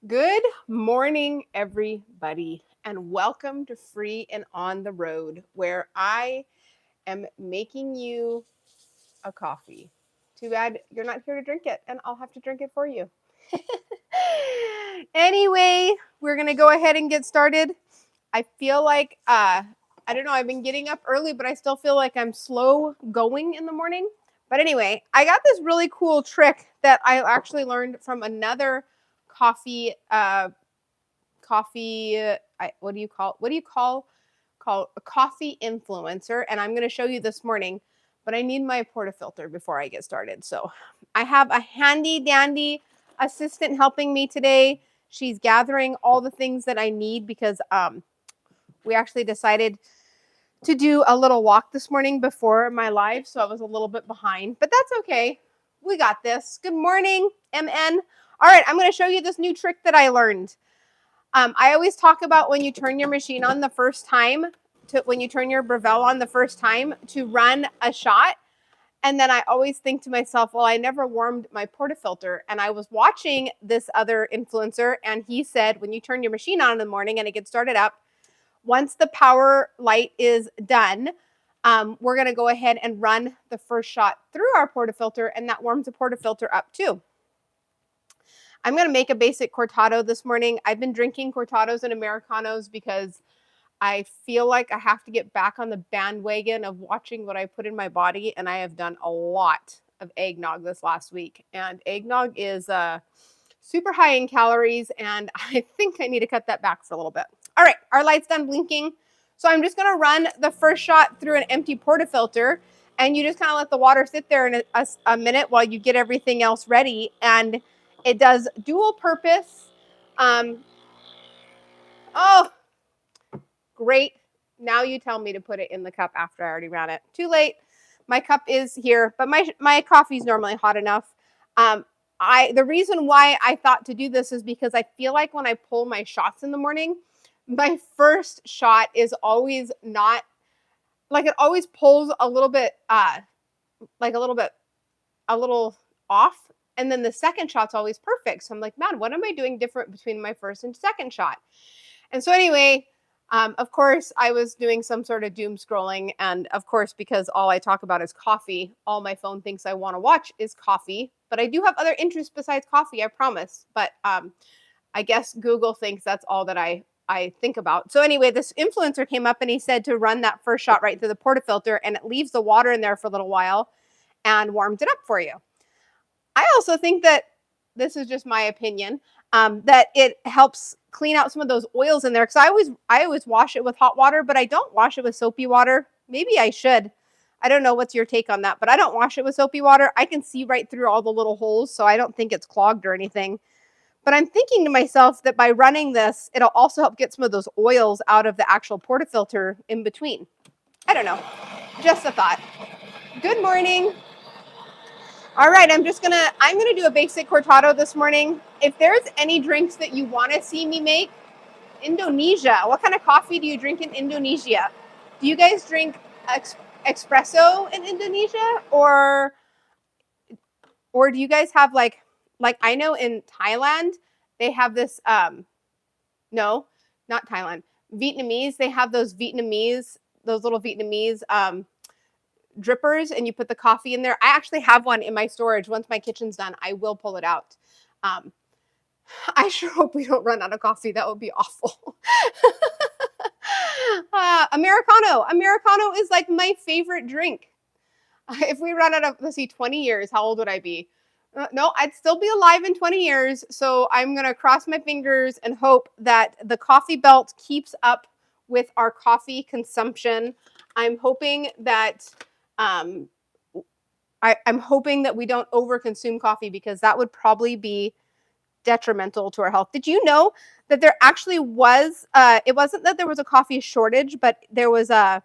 Good morning, everybody, and welcome to Free and On the Road, where I am making you a coffee. Too bad you're not here to drink it, and I'll have to drink it for you. Anyway, we're going to go ahead and get started. I feel like, I don't know, I've been getting up early, but I still feel like I'm slow going in the morning. But anyway, I got this really cool trick that I actually learned from another coffee what do you call a coffee influencer, and I'm going to show you this morning, but I need my portafilter before I get started. So I have a handy dandy assistant helping me today. She's gathering all the things that I need because we actually decided to do a little walk this morning before my live, so I was a little bit behind, but that's okay. We got this. Good morning, MN. All right, I'm going to show you this new trick that I learned. I always talk about when you turn your machine on the first time, when you turn your Breville on the first time, to run a shot. And then I always think to myself, well, I never warmed my portafilter. And I was watching this other influencer, and he said, when you turn your machine on in the morning and it gets started up, once the power light is done, we're going to go ahead and run the first shot through our portafilter, and that warms the portafilter up too. I'm going to make a basic cortado this morning. I've been drinking cortados and Americanos because I feel like I have to get back on the bandwagon of watching what I put in my body, and I have done a lot of eggnog this last week. And eggnog is super high in calories, and I think I need to cut that back for a little bit. All right, our light's done blinking. So I'm just going to run the first shot through an empty portafilter, and you just kind of let the water sit there in a minute while you get everything else ready. And it does dual purpose. Oh, great. Now you tell me to put it in the cup after I already ran it. Too late. My cup is here, but my coffee is normally hot enough. The reason why I thought to do this is because I feel like when I pull my shots in the morning, my first shot is always not like, it always pulls a little bit a little off, and then the second shot's always perfect. So I'm like, man, what am I doing different between my first and second shot? And so anyway, of course, I was doing some sort of doom scrolling, and of course, because all I talk about is coffee, all my phone thinks I want to watch is coffee. But I do have other interests besides coffee, I promise. But I guess Google thinks that's all that I think about. So anyway, this influencer came up and he said to run that first shot right through the portafilter, and it leaves the water in there for a little while and warms it up for you. I also think that, this is just my opinion, that it helps clean out some of those oils in there, because I always wash it with hot water, but I don't wash it with soapy water. Maybe I should. I don't know what's your take on that, but I don't wash it with soapy water. I can see right through all the little holes, so I don't think it's clogged or anything. But I'm thinking to myself that by running this, it'll also help get some of those oils out of the actual portafilter in between. I don't know. Just a thought. Good morning. All right, I'm gonna do a basic cortado this morning. If there's any drinks that you want to see me make, Indonesia. What kind of coffee do you drink in Indonesia? Do you guys drink espresso in Indonesia, or do you guys have like I know in Thailand they have this no, not Thailand, Vietnamese. They have those little Vietnamese drippers, and you put the coffee in there. I actually have one in my storage. Once my kitchen's done, I will pull it out. I sure hope we don't run out of coffee. That would be awful. Americano is like my favorite drink. If we run out of, let's see, 20 years, how old would I be? No, I'd still be alive in 20 years. So I'm going to cross my fingers and hope that the coffee belt keeps up with our coffee consumption. I'm hoping that I'm hoping that we don't overconsume coffee, because that would probably be detrimental to our health. Did you know that there actually was, it wasn't that there was a coffee shortage, but there was I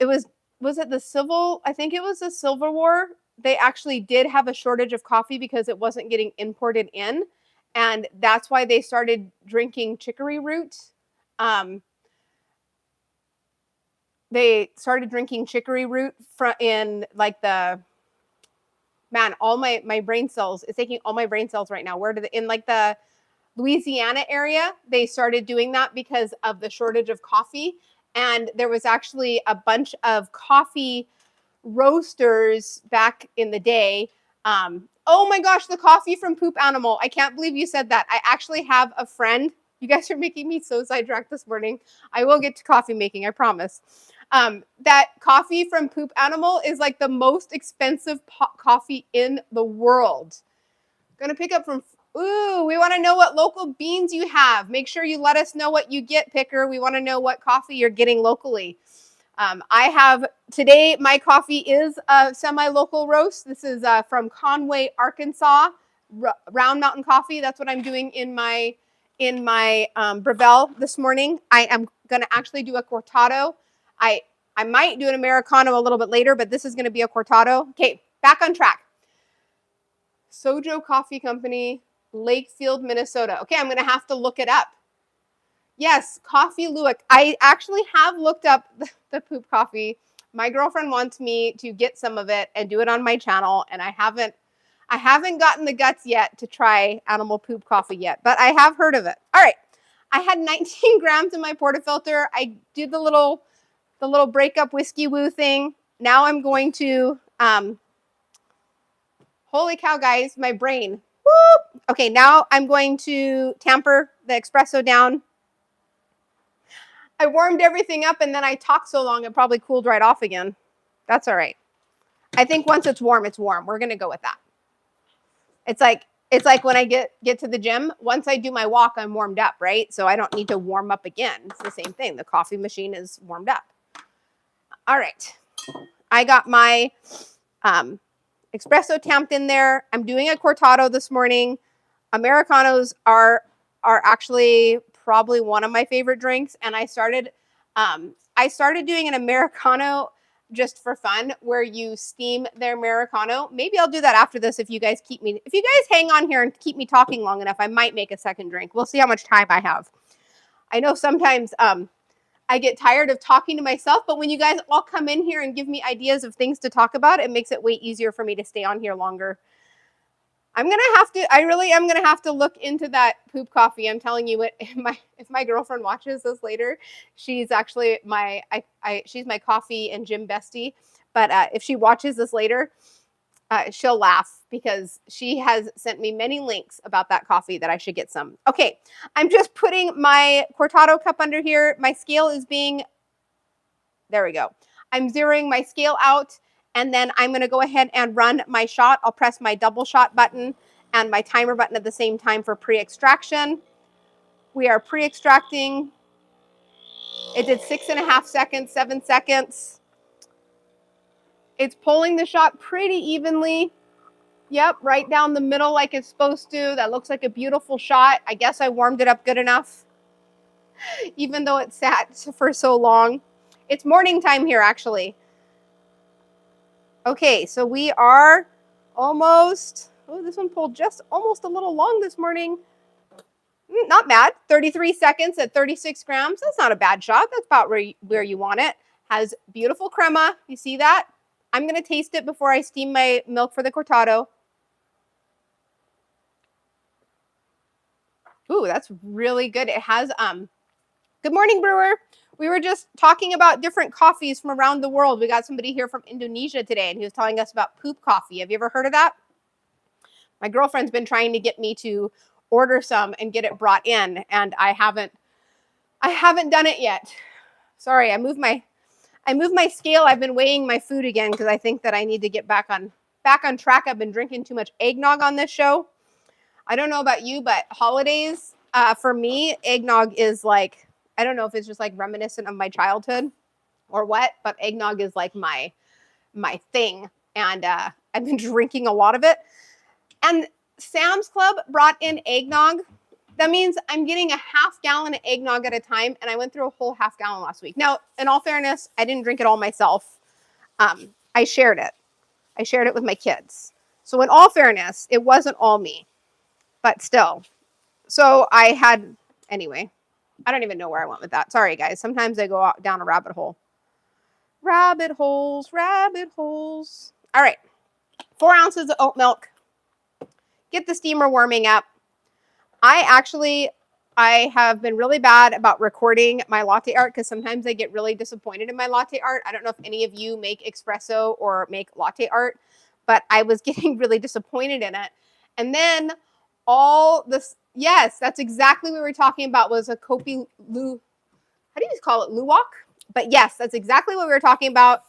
think it was the Civil War. They actually did have a shortage of coffee because it wasn't getting imported in. And that's why they started drinking chicory root. They started drinking chicory root in like the, man, all my brain cells, it's taking all my brain cells right now. Where do they, in like the Louisiana area, they started doing that because of the shortage of coffee. And there was actually a bunch of coffee roasters back in the day. Oh my gosh, the coffee from Poop Animal. I can't believe you said that. I actually have a friend. You guys are making me so sidetracked this morning. I will get to coffee making, I promise. That coffee from Poop Animal is like the most expensive coffee in the world. Gonna pick up from, ooh, we wanna know what local beans you have. Make sure you let us know what you get, Picker. We wanna know what coffee you're getting locally. I have, today my coffee is a semi-local roast. This is from Conway, Arkansas, Round Mountain Coffee. That's what I'm doing in my Breville this morning. I am gonna actually do a cortado. I might do an Americano a little bit later, but this is gonna be a cortado. Okay, back on track. Sojo Coffee Company, Lakefield, Minnesota. Okay, I'm going to have to look it up. Yes, Coffee Luwak. I actually have looked up the poop coffee. My girlfriend wants me to get some of it and do it on my channel, and I haven't gotten the guts yet to try animal poop coffee yet, but I have heard of it. All right, I had 19 grams in my portafilter. I did the little breakup whiskey woo thing. Now I'm going to holy cow, guys, my brain. Whoop. Okay, now I'm going to tamper the espresso down. I warmed everything up and then I talked so long it probably cooled right off again. That's all right. I think once it's warm, it's warm. We're going to go with that. It's like when I get to the gym, once I do my walk, I'm warmed up, right? So I don't need to warm up again. It's the same thing. The coffee machine is warmed up. All right. I got my espresso tamped in there. I'm doing a cortado this morning. Americanos are actually probably one of my favorite drinks, and I started doing an Americano just for fun, where you steam the Americano. Maybe I'll do that after this if you guys hang on here and keep me talking long enough. I might make a second drink. We'll see how much time I have. I know sometimes I get tired of talking to myself, but when you guys all come in here and give me ideas of things to talk about, it makes it way easier for me to stay on here longer. I really am going to have to look into that poop coffee. I'm telling you, if my girlfriend watches this later, she's actually she's my coffee and gym bestie. But if she watches this later, she'll laugh because she has sent me many links about that coffee that I should get some. Okay, I'm just putting my cortado cup under here. My scale is there we go. I'm zeroing my scale out, and then I'm going to go ahead and run my shot. I'll press my double shot button and my timer button at the same time for pre-extraction. We are pre-extracting. It did 6.5 seconds, 7 seconds. It's pulling the shot pretty evenly. Yep, right down the middle like it's supposed to. That looks like a beautiful shot. I guess I warmed it up good enough, even though it sat for so long. It's morning time here, actually. Okay, so we are almost, oh, this one pulled just almost a little long this morning. Not bad. 33 seconds at 36 grams. That's not a bad shot. That's about where you want it. Has beautiful crema. You see that? I'm going to taste it before I steam my milk for the cortado. Ooh, that's really good. It has, good morning, brewer. We were just talking about different coffees from around the world. We got somebody here from Indonesia today, and he was telling us about poop coffee. Have you ever heard of that? My girlfriend's been trying to get me to order some and get it brought in, and I haven't done it yet. Sorry, I moved my scale. I've been weighing my food again because I think that I need to get back on track. I've been drinking too much eggnog on this show. I don't know about you, but holidays, for me, eggnog is like, I don't know if it's just like reminiscent of my childhood or what, but eggnog is like my thing. And I've been drinking a lot of it. And Sam's Club brought in eggnog. That means I'm getting a half gallon of eggnog at a time, and I went through a whole half gallon last week. Now, in all fairness, I didn't drink it all myself. I shared it. I shared it with my kids. So in all fairness, it wasn't all me, but still. So I had, anyway, I don't even know where I went with that. Sorry, guys. Sometimes I go down a rabbit hole. Rabbit holes, rabbit holes. All right, 4 ounces of oat milk. Get the steamer warming up. I have been really bad about recording my latte art because sometimes I get really disappointed in my latte art. I don't know if any of you make espresso or make latte art, but I was getting really disappointed in it. And then all this, yes, that's exactly what we were talking about, was a Kopi Lu, how do you call it, luwak? But yes, that's exactly what we were talking about.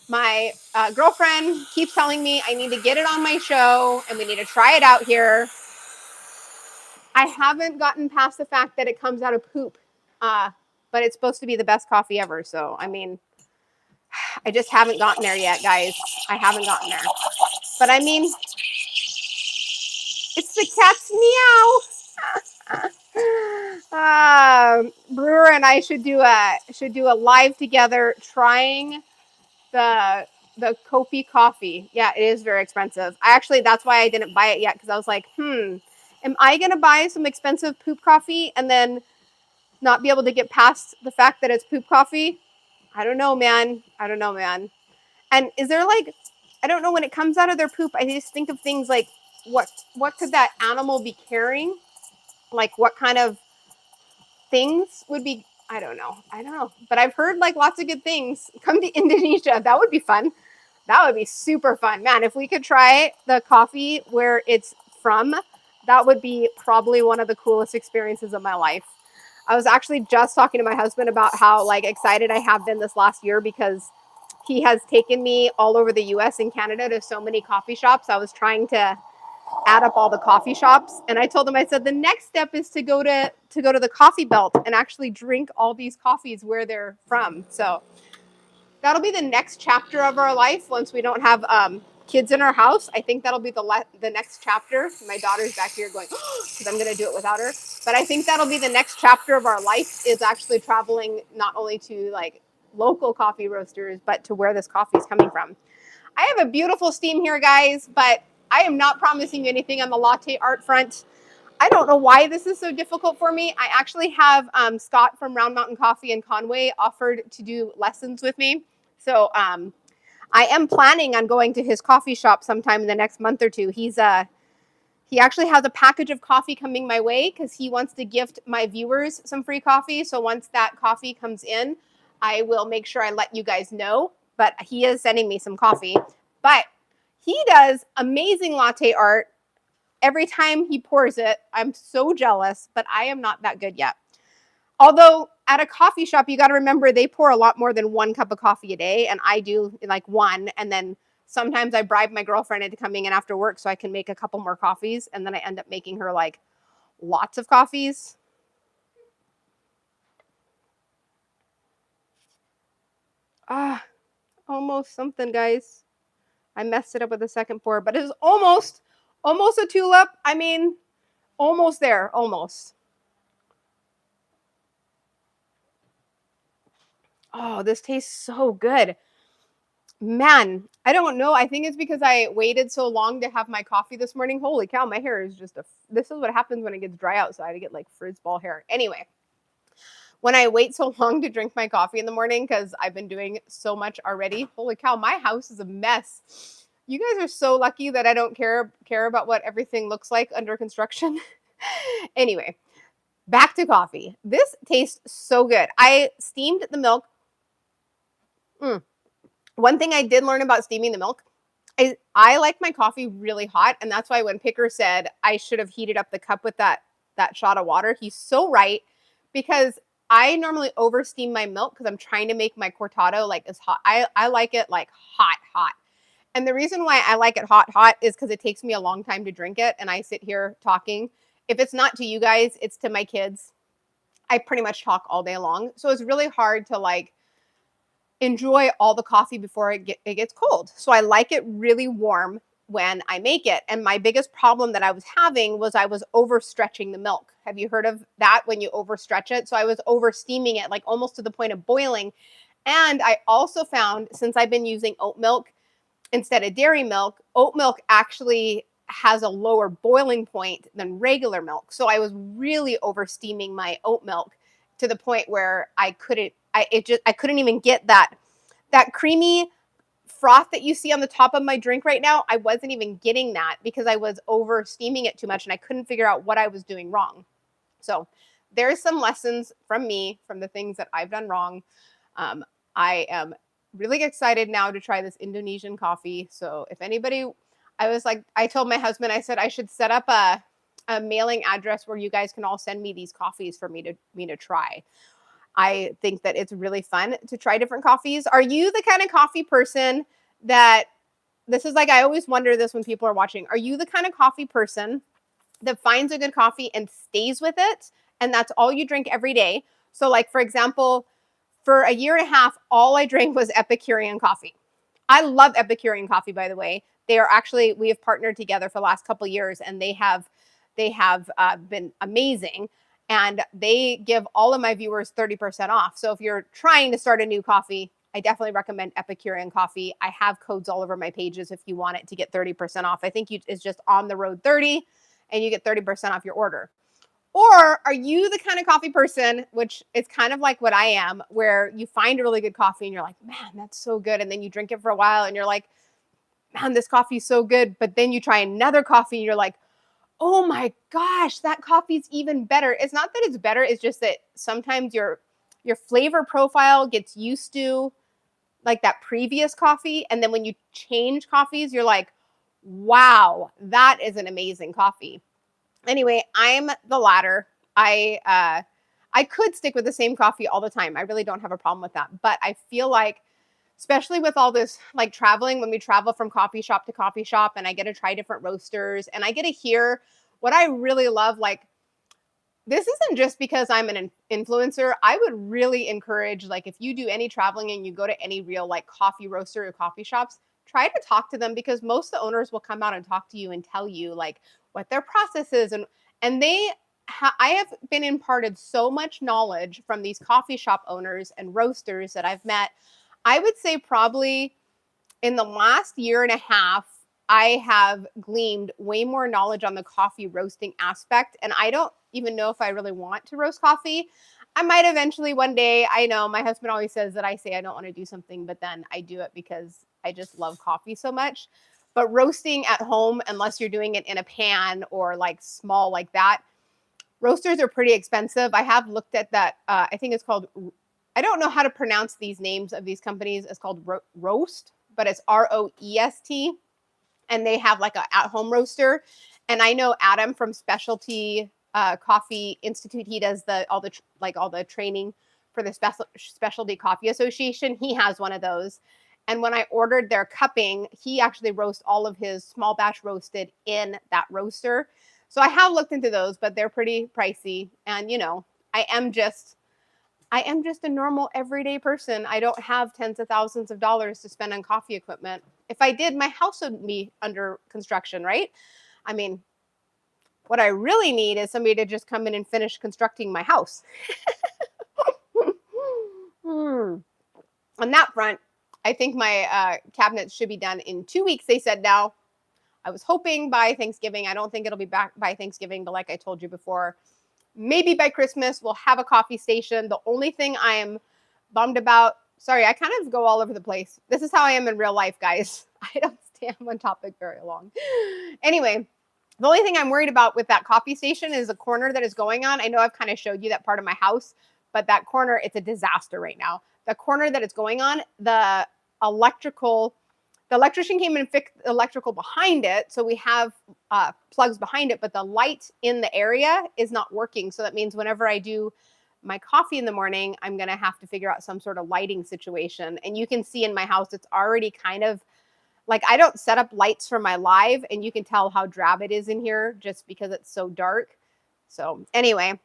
My girlfriend keeps telling me I need to get it on my show and we need to try it out here. I haven't gotten past the fact that it comes out of poop, but it's supposed to be the best coffee ever. So, I mean, I just haven't gotten there yet, guys. I haven't gotten there. But I mean, it's the cat's meow. Brewer and I should do a live together trying the Kopi coffee. Yeah, it is very expensive. That's why I didn't buy it yet, because I was like, am I gonna buy some expensive poop coffee and then not be able to get past the fact that it's poop coffee? I don't know, man. And is there like, I don't know, when it comes out of their poop, I just think of things like what could that animal be carrying? Like what kind of things would be, I don't know. But I've heard like lots of good things. Come to Indonesia. That would be fun. That would be super fun. Man, if we could try the coffee where it's from, that would be probably one of the coolest experiences of my life. I was actually just talking to my husband about how like excited I have been this last year, because he has taken me all over the US and Canada to so many coffee shops. I was trying to add up all the coffee shops, and I told him, I said the next step is to go to the coffee belt and actually drink all these coffees where they're from. So that'll be the next chapter of our life once we don't have kids in our house. I think that'll be the next chapter. My daughter's back here going, because I'm going to do it without her. But I think that'll be the next chapter of our life, is actually traveling not only to like local coffee roasters, but to where this coffee is coming from. I have a beautiful steam here, guys, but I am not promising you anything on the latte art front. I don't know why this is so difficult for me. I actually have Scott from Round Mountain Coffee in Conway offered to do lessons with me. So I am planning on going to his coffee shop sometime in the next month or two. He actually has a package of coffee coming my way because he wants to gift my viewers some free coffee. So once that coffee comes in, I will make sure I let you guys know. But he is sending me some coffee. But he does amazing latte art. Every time he pours it, I'm so jealous, but I am not that good yet. Although at a coffee shop, you got to remember they pour a lot more than 1 cup of coffee a day, and I do like one, and then sometimes I bribe my girlfriend into coming in after work so I can make a couple more coffees, and then I end up making her like lots of coffees. Almost something, guys. I messed it up with the second pour, but it's almost a tulip. I mean, almost there, almost. Oh, this tastes so good. Man, I don't know. I think it's because I waited so long to have my coffee this morning. Holy cow, my hair is just this is what happens when it gets dry outside. I get like frizz ball hair. Anyway, when I wait so long to drink my coffee in the morning because I've been doing so much already. Holy cow, my house is a mess. You guys are so lucky that I don't care about what everything looks like under construction. Anyway, back to coffee. This tastes so good. I steamed the milk. One thing I did learn about steaming the milk is I like my coffee really hot, and that's why when Picker said I should have heated up the cup with that shot of water, he's so right, because I normally over steam my milk because I'm trying to make my cortado like as hot. I like it like hot. And the reason why I like it hot is because it takes me a long time to drink it, and I sit here talking. If it's not to you guys, it's to my kids. I pretty much talk all day long, so it's really hard to like enjoy all the coffee before it gets cold. So I like it really warm when I make it. And my biggest problem that I was having was I was overstretching the milk. Have you heard of that, when you overstretch it? So I was over steaming it, like almost to the point of boiling. And I also found, since I've been using oat milk instead of dairy milk, oat milk actually has a lower boiling point than regular milk. So I was really over steaming my oat milk to the point where I couldn't even get that creamy froth that you see on the top of my drink right now, I wasn't even getting that because I was over steaming it too much and I couldn't figure out what I was doing wrong. So there's some lessons from me, from the things that I've done wrong. I am really excited now to try this Indonesian coffee. So if anybody, I told my husband, I said I should set up a mailing address where you guys can all send me these coffees for me to try. I think that it's really fun to try different coffees. Are you the kind of coffee person that, this is like, I always wonder this when people are watching, are you the kind of coffee person that finds a good coffee and stays with it, and that's all you drink every day? So like, for example, for a year and a half, all I drank was Epicurean coffee. I love Epicurean coffee, by the way. We have partnered together for the last couple of years, and they have been amazing. And they give all of my viewers 30% off. So if you're trying to start a new coffee, I definitely recommend Epicurean coffee. I have codes all over my pages if you want it to get 30% off. I think it's just on the road 30 and you get 30% off your order. Or are you the kind of coffee person, which is kind of like what I am, where you find a really good coffee and you're like, man, that's so good. And then you drink it for a while and you're like, man, this coffee is so good. But then you try another coffee and you're like, oh my gosh, that coffee's even better. It's not that it's better. It's just that sometimes your flavor profile gets used to like that previous coffee. And then when you change coffees, you're like, wow, that is an amazing coffee. Anyway, I'm the latter. I could stick with the same coffee all the time. I really don't have a problem with that. But I feel like, especially with all this like traveling, when we travel from coffee shop to coffee shop and I get to try different roasters and I get to hear what I really love. Like, this isn't just because I'm an influencer. I would really encourage, like, if you do any traveling and you go to any real like coffee roaster or coffee shops, try to talk to them, because most of the owners will come out and talk to you and tell you like what their process is. And I have been imparted so much knowledge from these coffee shop owners and roasters that I've met. I would say probably in the last year and a half, I have gleaned way more knowledge on the coffee roasting aspect. And I don't even know if I really want to roast coffee. I might eventually one day. I know my husband always says that I say I don't want to do something, but then I do it because I just love coffee so much. But roasting at home, unless you're doing it in a pan or like small like that, roasters are pretty expensive. I have looked at that. I think it's called, I don't know how to pronounce these names of these companies. It's called Roast, but it's ROEST. And they have like an at-home roaster. And I know Adam from Specialty Coffee Institute, he does all the training for the Specialty Coffee Association. He has one of those. And when I ordered their cupping, he actually roasts all of his small batch roasted in that roaster. So I have looked into those, but they're pretty pricey. And you know, I am just a normal everyday person. I don't have tens of thousands of dollars to spend on coffee equipment. If I did, my house would be under construction, right? I mean, what I really need is somebody to just come in and finish constructing my house. On that front, I think my cabinets should be done in 2 weeks, they said now. I was hoping by Thanksgiving. I don't think it'll be back by Thanksgiving, but like I told you before, maybe by Christmas we'll have a coffee station. The only thing I am bummed about, sorry, I kind of go all over the place. This is how I am in real life, guys. I don't stay on one topic very long. Anyway, the only thing I'm worried about with that coffee station is the corner that is going on. I know I've kind of showed you that part of my house, but that corner, it's a disaster right now. The corner that it's going on, the electrician came and fixed the electrical behind it. So we have plugs behind it, but the light in the area is not working. So that means whenever I do my coffee in the morning, I'm going to have to figure out some sort of lighting situation. And you can see in my house, it's already kind of like, I don't set up lights for my live, and you can tell how drab it is in here just because it's so dark. So anyway,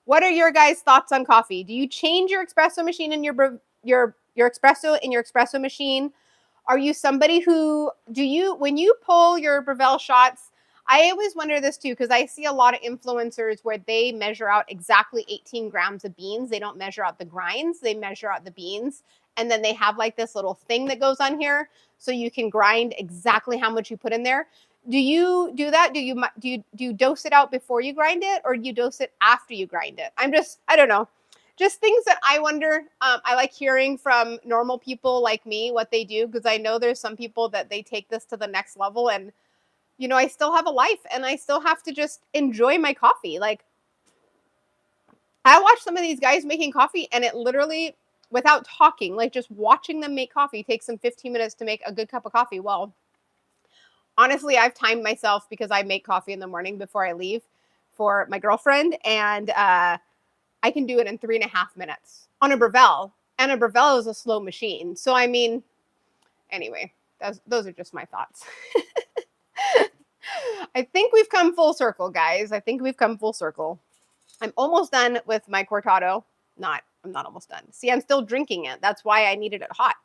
what are your guys' thoughts on coffee? Do you change your espresso machine in your espresso in your espresso machine? Are you somebody who, when you pull your Breville shots, I always wonder this too, because I see a lot of influencers where they measure out exactly 18 grams of beans. They don't measure out the grinds, they measure out the beans. And then they have like this little thing that goes on here so you can grind exactly how much you put in there. Do you do that? Do you dose it out before you grind it, or do you dose it after you grind it? I don't know. just things that I wonder. I like hearing from normal people like me what they do, because I know there's some people that they take this to the next level. And, I still have a life and I still have to just enjoy my coffee. Like, I watch some of these guys making coffee and it literally, without talking, like just watching them make coffee takes them 15 minutes to make a good cup of coffee. Well, honestly, I've timed myself because I make coffee in the morning before I leave for my girlfriend. And I can do it in 3.5 minutes on a Breville. And a Breville is a slow machine. So, I mean, anyway, those are just my thoughts. I think we've come full circle, guys. I think we've come full circle. I'm almost done with my cortado. I'm not almost done. See, I'm still drinking it. That's why I needed it hot.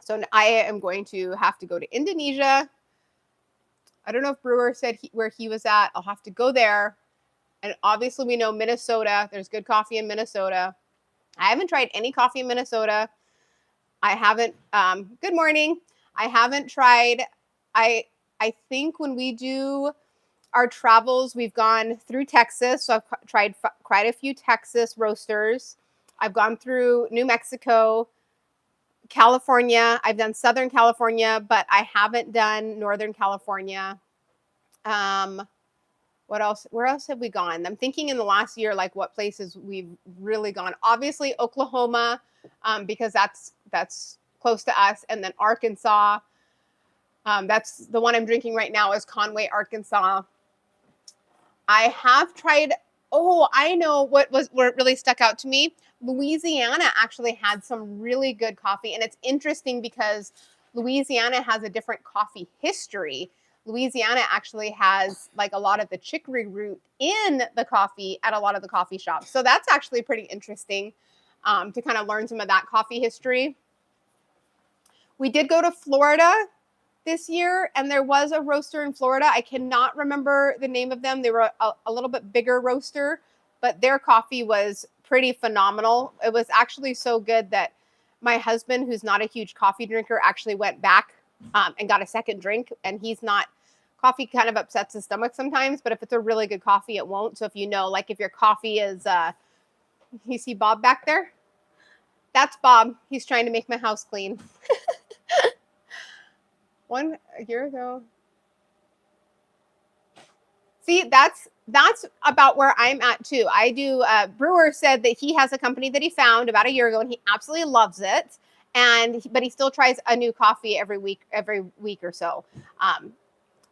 So I am going to have to go to Indonesia. I don't know if Brewer said where he was at. I'll have to go there. And obviously we know Minnesota. There's good coffee in Minnesota. I haven't tried any coffee in Minnesota. I haven't, good morning. I haven't tried, I think when we do our travels, we've gone through Texas. So I've tried quite a few Texas roasters. I've gone through New Mexico, California. I've done Southern California, but I haven't done Northern California. What else? Where else have we gone? I'm thinking in the last year, like what places we've really gone. Obviously Oklahoma, because that's close to us, and then Arkansas. That's the one I'm drinking right now is Conway, Arkansas. I have tried. Oh, I know what really stuck out to me. Louisiana actually had some really good coffee, and it's interesting because Louisiana has a different coffee history. Louisiana actually has like a lot of the chicory root in the coffee at a lot of the coffee shops. So that's actually pretty interesting to kind of learn some of that coffee history. We did go to Florida this year, and there was a roaster in Florida. I cannot remember the name of them. They were a little bit bigger roaster, but their coffee was pretty phenomenal. It was actually so good that my husband, who's not a huge coffee drinker, actually went back and got a second drink. And he's not, coffee kind of upsets his stomach sometimes, but if it's a really good coffee, it won't. So if you know, like if your coffee is, you see Bob back there? That's Bob. He's trying to make my house clean. A year ago. See, that's about where I'm at too. I do. Brewer said that he has a company that he found about a year ago, and he absolutely loves it. But he still tries a new coffee every week or so.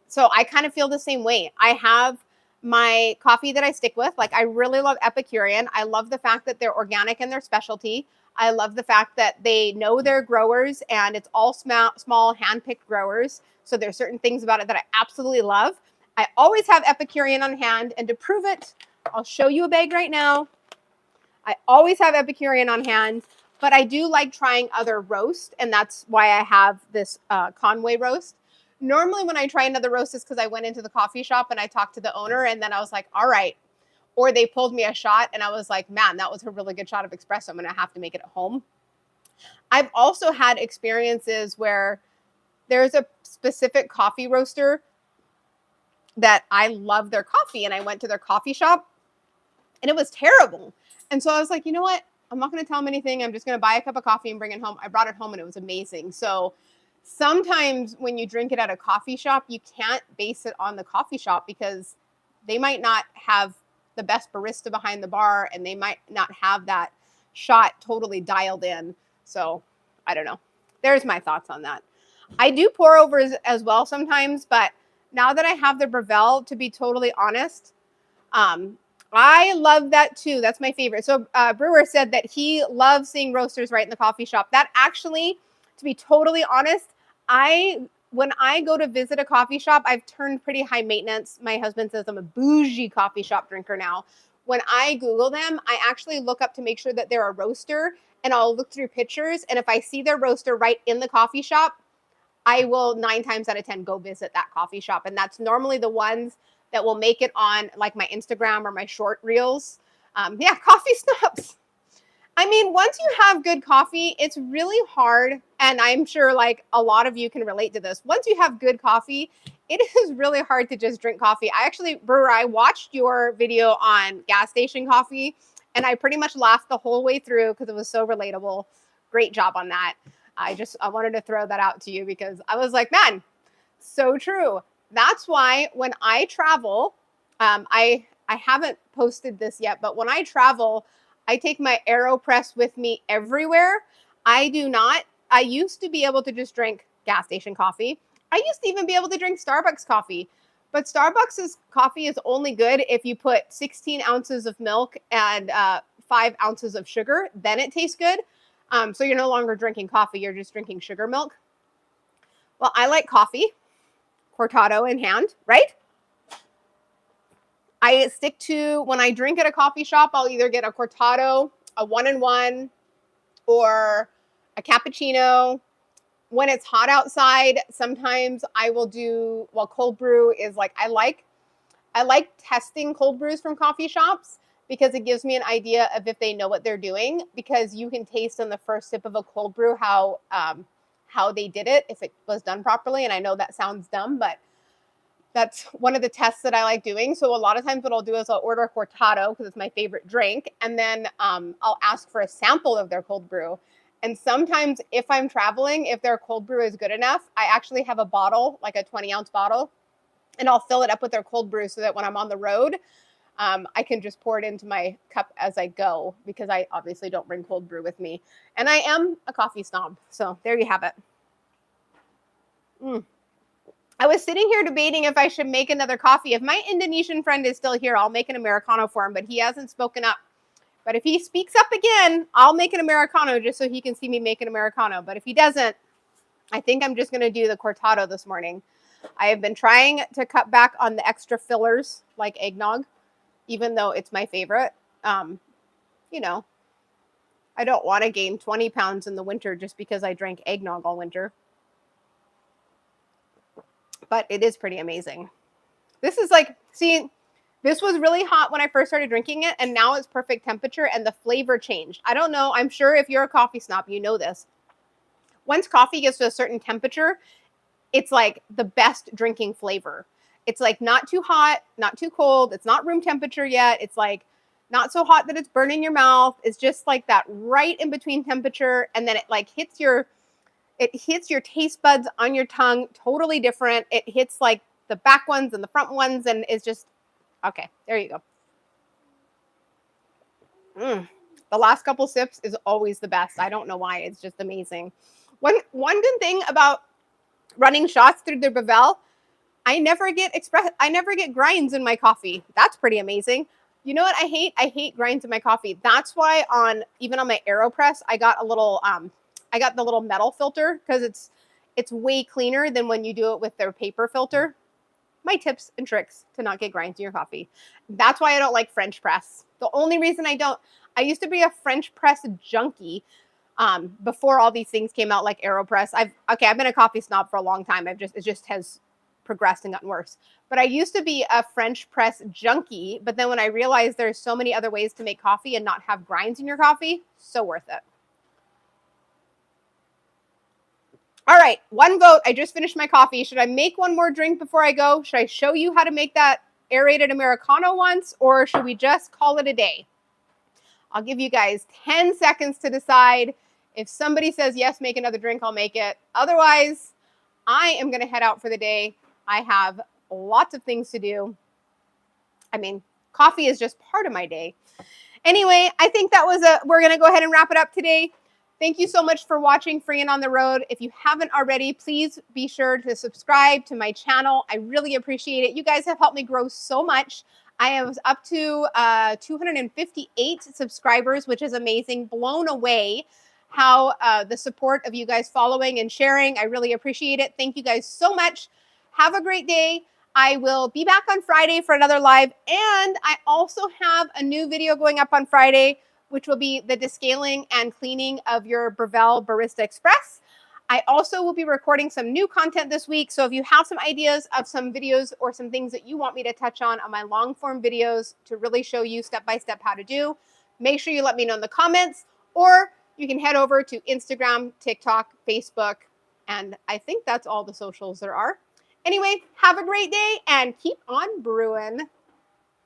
So I kind of feel the same way. I have my coffee that I stick with. Like I really love Epicurean. I love the fact that they're organic and they're specialty. I love the fact that they know their growers and it's all small hand-picked growers. So there's certain things about it that I absolutely love. I always have Epicurean on hand, and to prove it, I'll show you a bag right now. I always have Epicurean on hand, but I do like trying other roast, and that's why I have this Conway roast. Normally when I try another roast is because I went into the coffee shop and I talked to the owner, and then I was like, all right. Or they pulled me a shot and I was like, man, that was a really good shot of espresso. I'm going to have to make it at home. I've also had experiences where there's a specific coffee roaster that I love their coffee, and I went to their coffee shop and it was terrible. And so I was like, you know what? I'm not going to tell them anything. I'm just going to buy a cup of coffee and bring it home. I brought it home and it was amazing. So sometimes when you drink it at a coffee shop, you can't base it on the coffee shop because they might not have the best barista behind the bar, and they might not have that shot totally dialed in. So I don't know. There's my thoughts on that. I do pour overs as well sometimes, but now that I have the Breville, to be totally honest, I love that too. That's my favorite. So Brewer said that he loves seeing roasters right in the coffee shop. That actually, to be totally honest, when I go to visit a coffee shop, I've turned pretty high maintenance. My husband says I'm a bougie coffee shop drinker now. When I Google them, I actually look up to make sure that they're a roaster, and I'll look through pictures. And if I see their roaster right in the coffee shop, I will 9 times out of 10 go visit that coffee shop. And that's normally the ones that will make it on like my Instagram or my short reels. Yeah, coffee snobs. I mean, once you have good coffee, it's really hard. And I'm sure like a lot of you can relate to this. Once you have good coffee, it is really hard to just drink coffee. I actually, Brewer, I watched your video on gas station coffee and I pretty much laughed the whole way through because it was so relatable. Great job on that. I wanted to throw that out to you because I was like, man, so true. That's why when I travel, I haven't posted this yet, but when I travel, I take my AeroPress with me everywhere. I do not. I used to be able to just drink gas station coffee. I used to even be able to drink Starbucks coffee, but Starbucks coffee is only good if you put 16 ounces of milk and 5 ounces of sugar. Then it tastes good. So you're no longer drinking coffee, you're just drinking sugar milk. Well, I like coffee, cortado in hand, right? I stick to, when I drink at a coffee shop, I'll either get a cortado, a 1-in-1, or a cappuccino. When it's hot outside, sometimes I will do, well, cold brew is like, I like testing cold brews from coffee shops because it gives me an idea of if they know what they're doing, because you can taste on the first sip of a cold brew how they did it, if it was done properly. And I know that sounds dumb, but that's one of the tests that I like doing. So a lot of times what I'll do is I'll order a cortado because it's my favorite drink. And then I'll ask for a sample of their cold brew. And sometimes if I'm traveling, if their cold brew is good enough, I actually have a bottle, like a 20-ounce bottle, and I'll fill it up with their cold brew so that when I'm on the road, I can just pour it into my cup as I go, because I obviously don't bring cold brew with me. And I am a coffee snob. So there you have it. I was sitting here debating if I should make another coffee. If my Indonesian friend is still here, I'll make an Americano for him, but he hasn't spoken up. But if he speaks up again, I'll make an Americano just so he can see me make an Americano. But if he doesn't, I think I'm just going to do the cortado this morning. I have been trying to cut back on the extra fillers like eggnog, even though it's my favorite. You know, I don't want to gain 20 pounds in the winter just because I drank eggnog all winter. But it is pretty amazing. This is like, see, this was really hot when I first started drinking it, and now it's perfect temperature and the flavor changed. I don't know. I'm sure if you're a coffee snob, you know this. Once coffee gets to a certain temperature, it's like the best drinking flavor. It's like not too hot, not too cold. It's not room temperature yet. It's like not so hot that it's burning your mouth. It's just like that right in between temperature. And then it like hits your taste buds on your tongue totally different. It hits like the back ones and the front ones, and it's just, okay, there you go. The last couple sips is always the best. I don't know why. It's just amazing. One good thing about running shots through the Breville, I never get grinds in my coffee. That's pretty amazing. You know what I hate? I hate grinds in my coffee. That's why even on my AeroPress, I got the little metal filter, because it's way cleaner than when you do it with their paper filter. My tips and tricks to not get grinds in your coffee. That's why I don't like French press. The only reason I used to be a French press junkie before all these things came out like AeroPress. I've been a coffee snob for a long time. It just has progressed and gotten worse. But I used to be a French press junkie, but then when I realized there's so many other ways to make coffee and not have grinds in your coffee, so worth it. All right, one vote. I just finished my coffee. Should I make one more drink before I go? Should I show you how to make that aerated Americano once, or should we just call it a day? I'll give you guys 10 seconds to decide. If somebody says yes, make another drink, I'll make it. Otherwise, I am going to head out for the day. I have lots of things to do. I mean, coffee is just part of my day. Anyway, I think we're going to go ahead and wrap it up today. Thank you so much for watching Free and on the Road. If you haven't already, please be sure to subscribe to my channel. I really appreciate it. You guys have helped me grow so much. I am up to 258 subscribers, which is amazing. Blown away how the support of you guys following and sharing. I really appreciate it. Thank you guys so much. Have a great day. I will be back on Friday for another live. And I also have a new video going up on Friday, which will be the descaling and cleaning of your Breville Barista Express. I also will be recording some new content this week. So if you have some ideas of some videos or some things that you want me to touch on my long form videos to really show you step-by-step how to do, make sure you let me know in the comments, or you can head over to Instagram, TikTok, Facebook, and I think that's all the socials there are. Anyway, have a great day and keep on brewing.